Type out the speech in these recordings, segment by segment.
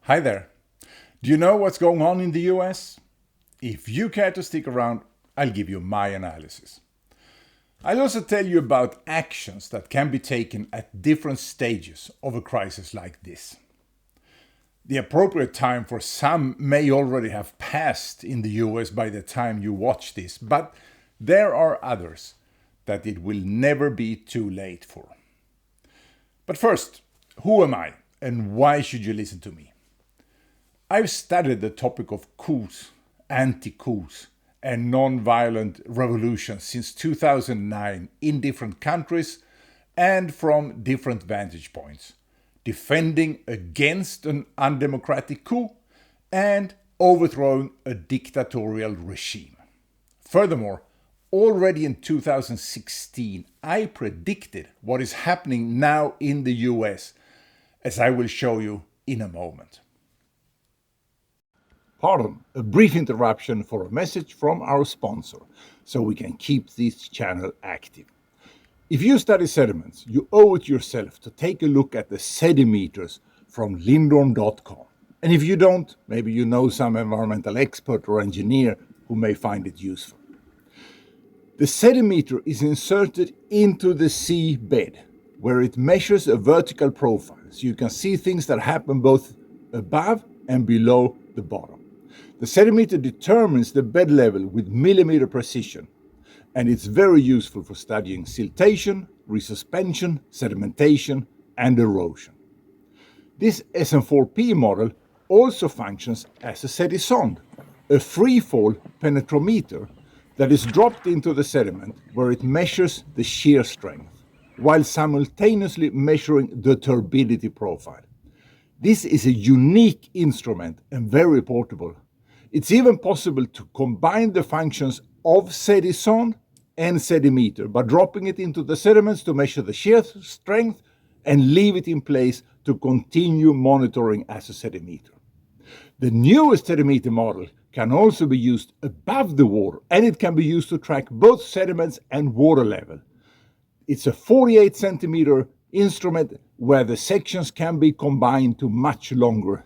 Hi there. Do you know what's going on in the US? If you care to stick around, I'll give you my analysis. I'll also tell you about actions that can be taken at different stages of a crisis like this. The appropriate time for some may already have passed in the US by the time you watch this, but there are others that it will never be too late for. But first, who am I and why should you listen to me? I've studied the topic of coups, anti-coups, and non-violent revolutions since 2009 in different countries and from different vantage points, defending against an undemocratic coup and overthrowing a dictatorial regime. Furthermore, already in 2016, I predicted what is happening now in the US, as I will show you in a moment. Pardon, a brief interruption for a message from our sponsor, so we can keep this channel active. If you study sediments, you owe it yourself to take a look at the sedimeters from Lindorm.com. And if you don't, maybe you know some environmental expert or engineer who may find it useful. The sedimeter is inserted into the sea bed, where it measures a vertical profile, so you can see things that happen both above and below the bottom. The sedimeter determines the bed level with millimeter precision, and it's very useful for studying siltation, resuspension, sedimentation, and erosion. This SN4P model also functions as a sedisonde, a free-fall penetrometer that is dropped into the sediment where it measures the shear strength, while simultaneously measuring the turbidity profile. This is a unique instrument and very portable. It's even possible to combine the functions of sedisonde and sedimeter by dropping it into the sediments to measure the shear strength and leave it in place to continue monitoring as a sedimeter. The newest sedimeter model can also be used above the water, and it can be used to track both sediments and water level. It's a 48 centimeter instrument where the sections can be combined to much longer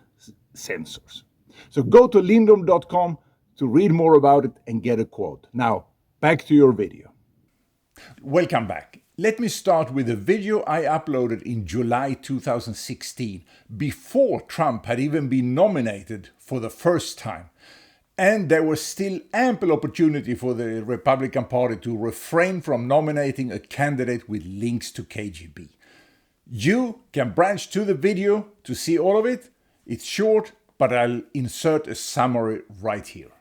sensors. So go to Lindorm.com to read more about it and get a quote. Now, back to your video. Welcome back. Let me start with a video I uploaded in July 2016, before Trump had even been nominated for the first time. And there was still ample opportunity for the Republican Party to refrain from nominating a candidate with links to KGB. You can branch to the video to see all of it. It's short, but I'll insert a summary right here.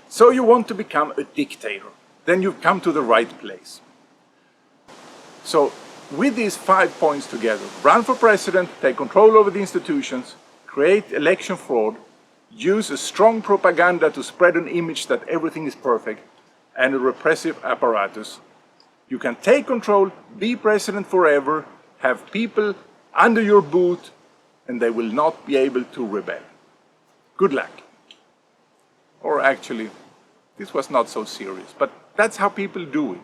So you want to become a dictator, then you've come to the right place. So with these 5 points together, run for president, take control over the institutions, create election fraud, use a strong propaganda to spread an image that everything is perfect, and a repressive apparatus. You can take control, be president forever, have people under your boot, and they will not be able to rebel. Good luck. Or actually, this was not so serious, but that's how people do it.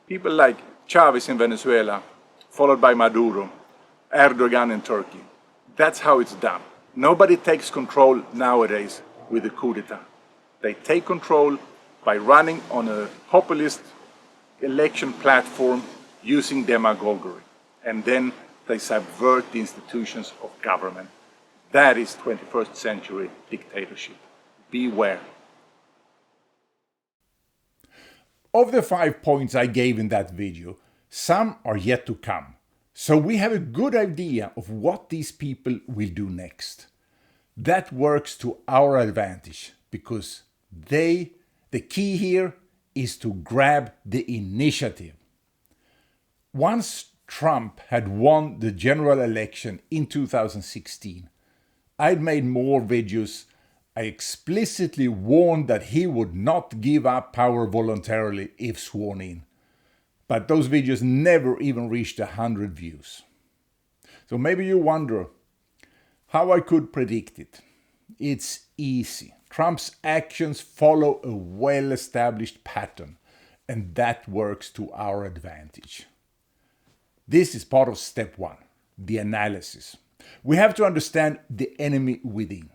People like Chavez in Venezuela, followed by Maduro, Erdogan in Turkey. That's how it's done. Nobody takes control nowadays with a coup d'etat. They take control by running on a populist election platform using demagoguery. And then they subvert the institutions of government. That is 21st century dictatorship. Beware. Of the 5 points I gave in that video, some are yet to come. So we have a good idea of what these people will do next. That works to our advantage because the key here is to grab the initiative. Once Trump had won the general election in 2016, I'd made more videos. I explicitly warned that he would not give up power voluntarily if sworn in. But those videos never even reached 100 views. So maybe you wonder how I could predict it. It's easy. Trump's actions follow a well-established pattern, and that works to our advantage. This is part of step 1, the analysis. We have to understand the enemy within.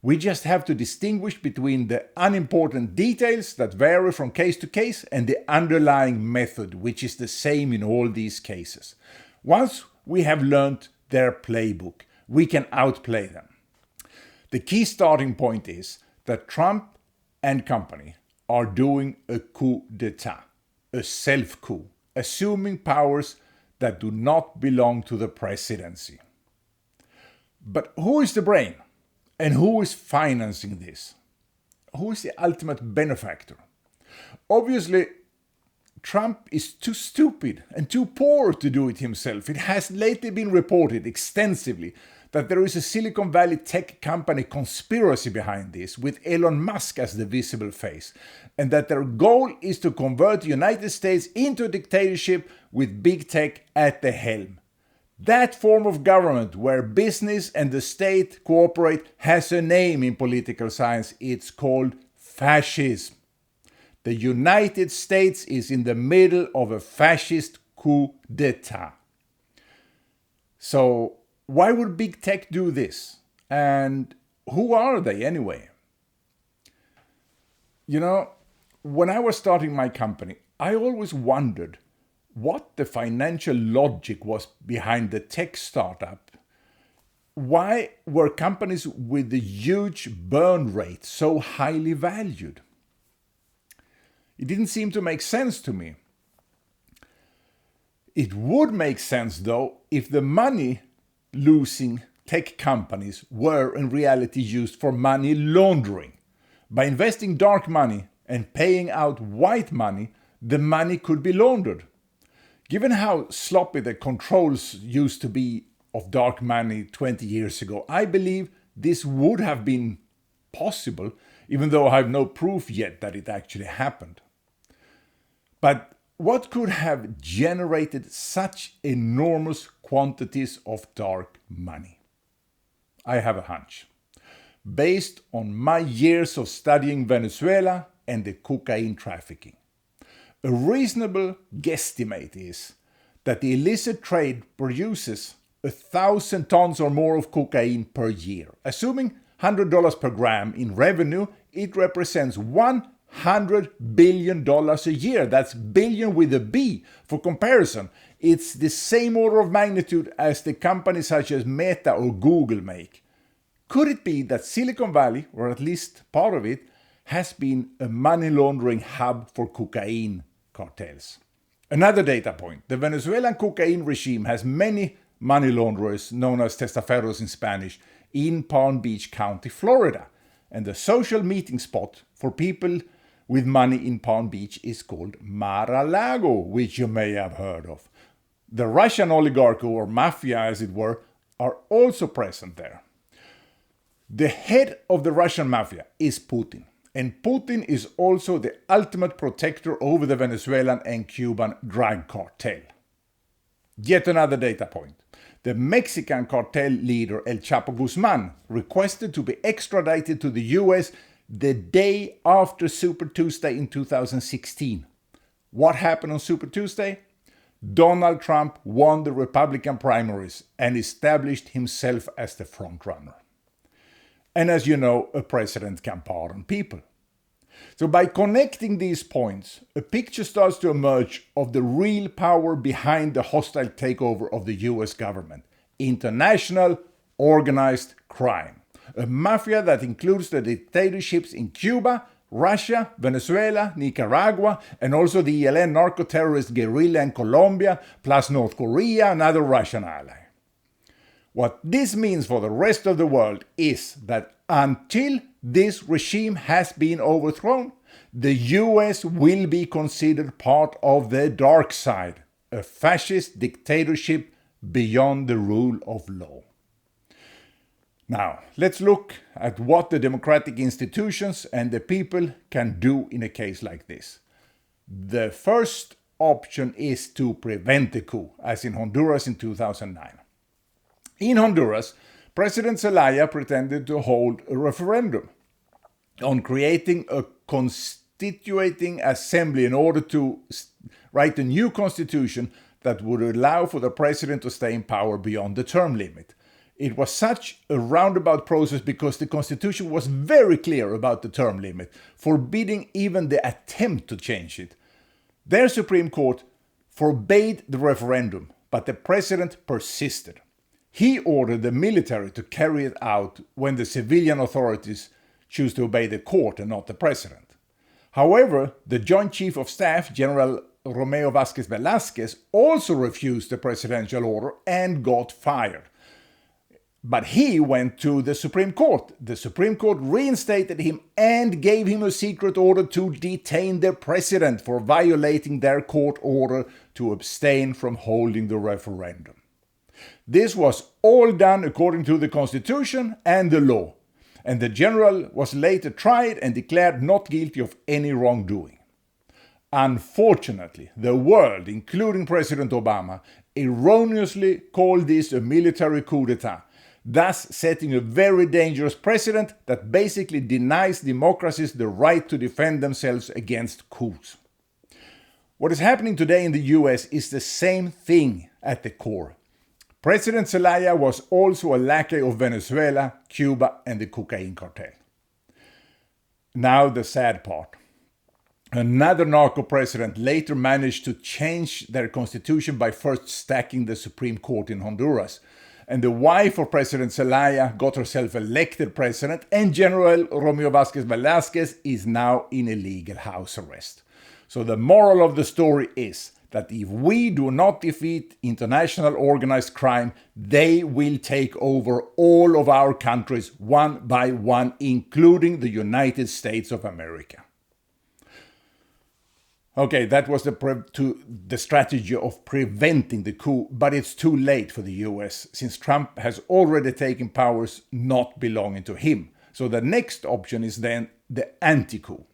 We just have to distinguish between the unimportant details that vary from case to case and the underlying method, which is the same in all these cases. Once we have learned their playbook, we can outplay them. The key starting point is that Trump and company are doing a coup d'etat, a self-coup, assuming powers that do not belong to the presidency. But who is the brain? And who is financing this? Who is the ultimate benefactor? Obviously, Trump is too stupid and too poor to do it himself. It has lately been reported extensively that there is a Silicon Valley tech company conspiracy behind this, with Elon Musk as the visible face, and that their goal is to convert the United States into a dictatorship with big tech at the helm. That form of government where business and the state cooperate has a name in political science. It's called fascism. The United States is in the middle of a fascist coup d'etat. So why would big tech do this? And who are they anyway? You know, when I was starting my company, I always wondered what the financial logic was behind the tech startup. Why were companies with the huge burn rate so highly valued? It didn't seem to make sense to me. It would make sense, though, if the money-losing tech companies were in reality used for money laundering. By investing dark money and paying out white money, the money could be laundered. Given how sloppy the controls used to be of dark money 20 years ago, I believe this would have been possible, even though I have no proof yet that it actually happened. But what could have generated such enormous quantities of dark money? I have a hunch. Based on my years of studying Venezuela and the cocaine trafficking. A reasonable guesstimate is that the illicit trade produces 1,000 tons or more of cocaine per year. Assuming $100 per gram in revenue, it represents $100 billion a year. That's billion with a B. For comparison, it's the same order of magnitude as the companies such as Meta or Google make. Could it be that Silicon Valley, or at least part of it, has been a money laundering hub for cocaine cartels? Another data point. The Venezuelan cocaine regime has many money launderers, known as testaferros in Spanish, in Palm Beach County, Florida. And the social meeting spot for people with money in Palm Beach is called Mar-a-Lago, which you may have heard of. The Russian oligarchy, or mafia as it were, are also present there. The head of the Russian mafia is Putin. And Putin is also the ultimate protector over the Venezuelan and Cuban drug cartel. Yet another data point. The Mexican cartel leader El Chapo Guzman requested to be extradited to the US the day after Super Tuesday in 2016. What happened on Super Tuesday? Donald Trump won the Republican primaries and established himself as the frontrunner. And as you know, a president can pardon people. So by connecting these points, a picture starts to emerge of the real power behind the hostile takeover of the US government. International organized crime. A mafia that includes the dictatorships in Cuba, Russia, Venezuela, Nicaragua, and also the ELN narco-terrorist guerrilla in Colombia, plus North Korea, another Russian ally. What this means for the rest of the world is that until this regime has been overthrown, the US will be considered part of the dark side, a fascist dictatorship beyond the rule of law. Now, let's look at what the democratic institutions and the people can do in a case like this. The first option is to prevent the coup, as in Honduras in 2009. In Honduras, President Zelaya pretended to hold a referendum on creating a constituting assembly in order to write a new constitution that would allow for the president to stay in power beyond the term limit. It was such a roundabout process because the constitution was very clear about the term limit, forbidding even the attempt to change it. Their Supreme Court forbade the referendum, but the president persisted. He ordered the military to carry it out when the civilian authorities choose to obey the court and not the president. However, the Joint Chief of Staff, General Romeo Vázquez Velázquez, also refused the presidential order and got fired. But he went to the Supreme Court. The Supreme Court reinstated him and gave him a secret order to detain the president for violating their court order to abstain from holding the referendum. This was all done according to the Constitution and the law, and the general was later tried and declared not guilty of any wrongdoing. Unfortunately, the world, including President Obama, erroneously called this a military coup d'etat, thus setting a very dangerous precedent that basically denies democracies the right to defend themselves against coups. What is happening today in the US is the same thing at the core. President Zelaya was also a lackey of Venezuela, Cuba, and the cocaine cartel. Now the sad part. Another narco president later managed to change their constitution by first stacking the Supreme Court in Honduras. And the wife of President Zelaya got herself elected president, and General Romeo Vázquez Velázquez is now in illegal house arrest. So the moral of the story is that if we do not defeat international organized crime, they will take over all of our countries one by one, including the United States of America. Okay, that was the strategy of preventing the coup, but it's too late for the US since Trump has already taken powers not belonging to him. So the next option is then the anti-coup.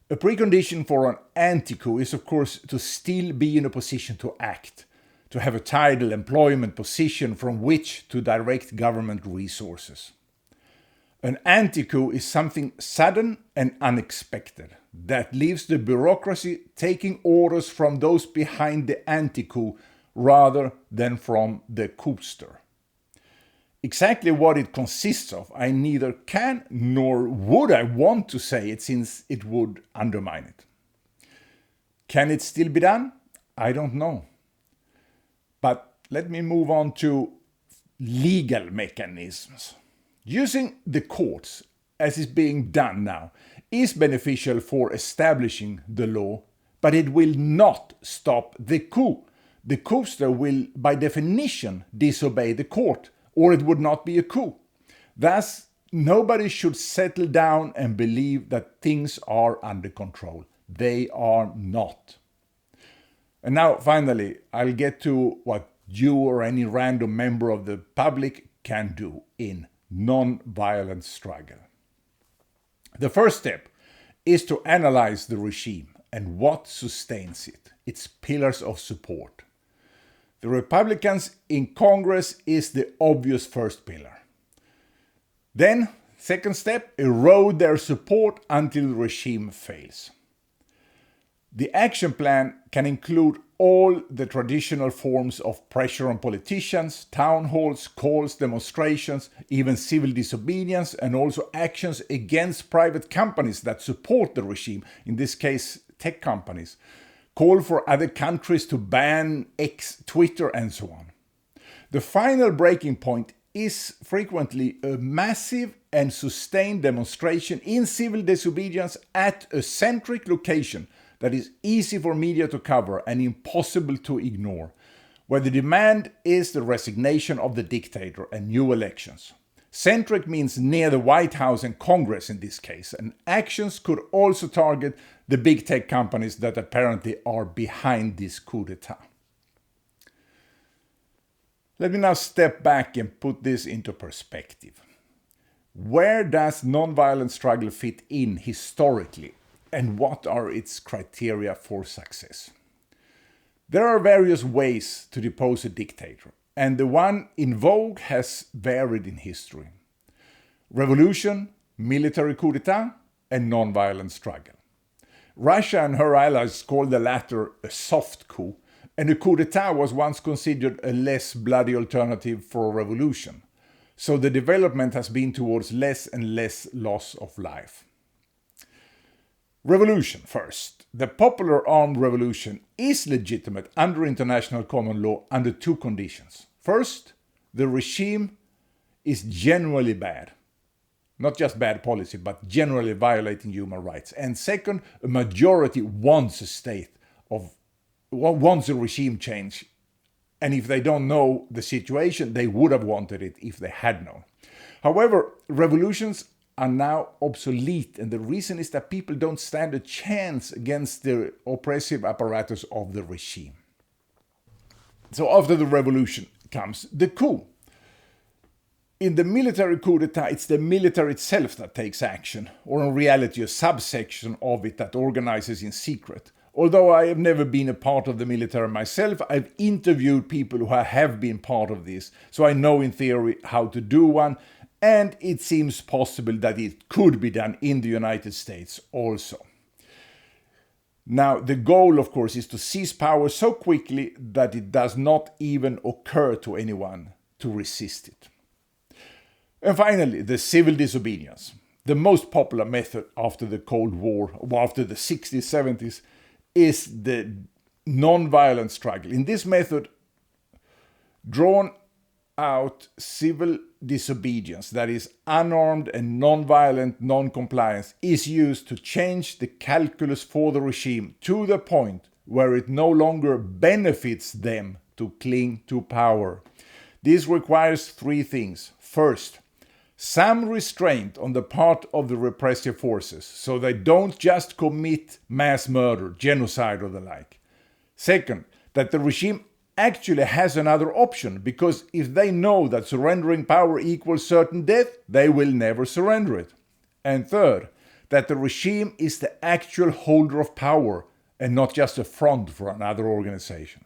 A precondition for an anti-coup is, of course, to still be in a position to act, to have a title, employment, position from which to direct government resources. An anti-coup is something sudden and unexpected that leaves the bureaucracy taking orders from those behind the anti-coup rather than from the coupster. Exactly what it consists of, I neither can nor would I want to say it, since it would undermine it. Can it still be done? I don't know. But let me move on to legal mechanisms. Using the courts, as is being done now, is beneficial for establishing the law, but it will not stop the coup. The coupster will, by definition, disobey the court, or it would not be a coup. Thus, nobody should settle down and believe that things are under control. They are not. And now, finally, I'll get to what you or any random member of the public can do in non-violent struggle. The first step is to analyze the regime and what sustains it, its pillars of support. The Republicans in Congress is the obvious first pillar. Then, second step, erode their support until the regime fails. The action plan can include all the traditional forms of pressure on politicians, town halls, calls, demonstrations, even civil disobedience, and also actions against private companies that support the regime, in this case, tech companies. Call for other countries to ban X, Twitter, and so on. The final breaking point is frequently a massive and sustained demonstration in civil disobedience at a centric location that is easy for media to cover and impossible to ignore, where the demand is the resignation of the dictator and new elections. Centric means near the White House and Congress in this case, and actions could also target the big tech companies that apparently are behind this coup d'etat. Let me now step back and put this into perspective. Where does nonviolent struggle fit in historically, and what are its criteria for success? There are various ways to depose a dictator, and the one in vogue has varied in history. Revolution, military coup d'etat, and nonviolent struggle. Russia and her allies called the latter a soft coup, And a coup d'etat was once considered a less bloody alternative for a revolution. So the development has been towards less and less loss of life. Revolution first. The popular armed revolution is legitimate under international common law under two conditions. First, the regime is generally bad. Not just bad policy, but generally violating human rights. And second, a majority wants a regime change. And if they don't know the situation, they would have wanted it if they had known. However, revolutions are now obsolete, and the reason is that people don't stand a chance against the oppressive apparatus of the regime. So after the revolution comes the coup. In the military coup d'etat, it's the military itself that takes action, or in reality a subsection of it that organizes in secret. Although I have never been a part of the military myself, I've interviewed people who have been part of this, so I know in theory how to do one, and it seems possible that it could be done in the United States also. Now, the goal, of course, is to seize power so quickly that it does not even occur to anyone to resist it. And finally, the civil disobedience. The most popular method after the Cold War, or after the 60s, 70s, is the non-violent struggle. In this method, drawn out civil disobedience, that is unarmed and non-violent non-compliance, is used to change the calculus for the regime to the point where it no longer benefits them to cling to power. This requires three things. First, some restraint on the part of the repressive forces, so they don't just commit mass murder, genocide or the like. Second, that the regime actually has another option, because if they know that surrendering power equals certain death, they will never surrender it. And third, that the regime is the actual holder of power and not just a front for another organization.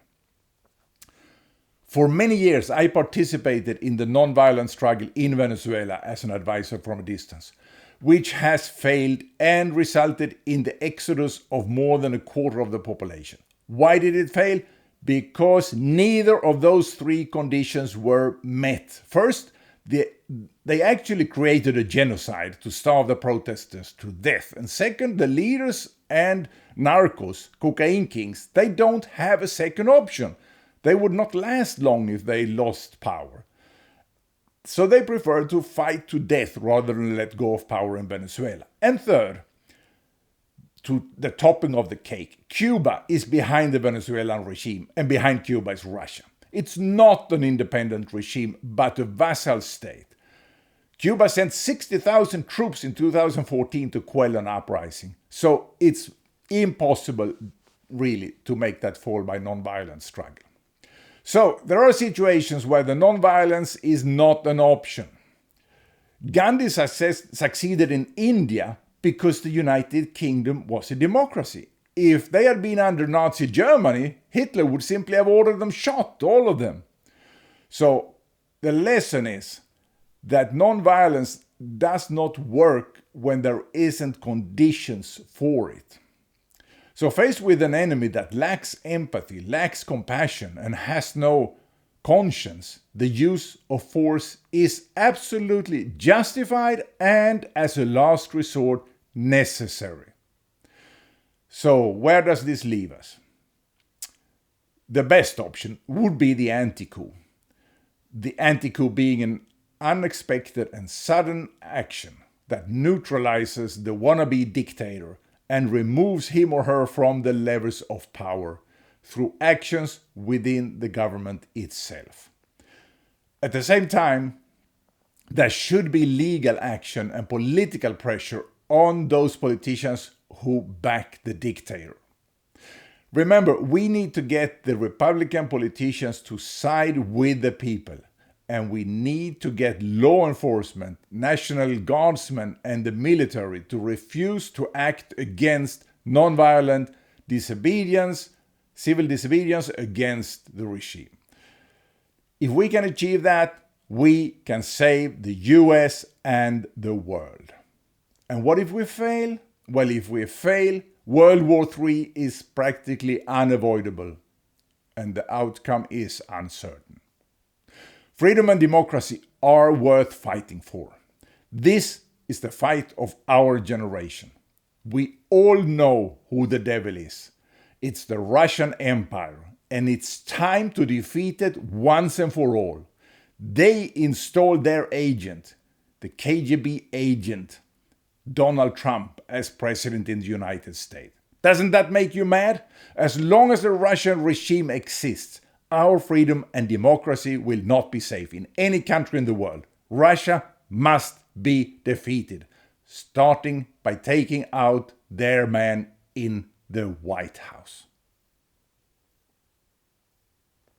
For many years, I participated in the non-violent struggle in Venezuela as an advisor from a distance, which has failed and resulted in the exodus of more than a quarter of the population. Why did it fail? Because neither of those three conditions were met. First, they actually created a genocide to starve the protesters to death. And second, the leaders and narcos, cocaine kings, they don't have a second option. They would not last long if they lost power. So they prefer to fight to death rather than let go of power in Venezuela. And third, to the topping of the cake, Cuba is behind the Venezuelan regime, and behind Cuba is Russia. It's not an independent regime, but a vassal state. Cuba sent 60,000 troops in 2014 to quell an uprising. So it's impossible, really, to make that fall by non-violent struggle. So there are situations where the non-violence is not an option. Gandhi succeeded in India because the United Kingdom was a democracy. If they had been under Nazi Germany, Hitler would simply have ordered them shot, all of them. So the lesson is that non-violence does not work when there isn't conditions for it. So faced with an enemy that lacks empathy, lacks compassion, and has no conscience, the use of force is absolutely justified and, as a last resort, necessary. So where does this leave us? The best option would be the anti-coup. The anti-coup being an unexpected and sudden action that neutralizes the wannabe dictator and removes him or her from the levers of power through actions within the government itself. At the same time, there should be legal action and political pressure on those politicians who back the dictator. Remember, we need to get the Republican politicians to side with the people, and we need to get law enforcement, National Guardsmen, and the military to refuse to act against non-violent disobedience, civil disobedience against the regime. If we can achieve that, we can save the US and the world. And what if we fail? Well, if we fail, World War III is practically unavoidable. and the outcome is uncertain. Freedom and democracy are worth fighting for. This is the fight of our generation. We all know who the devil is. It's the Russian Empire, and it's time to defeat it once and for all. They installed their agent, the KGB agent, Donald Trump, as president in the United States. Doesn't that make you mad? As long as the Russian regime exists, our freedom and democracy will not be safe in any country in the world. Russia must be defeated, starting by taking out their man in the White House.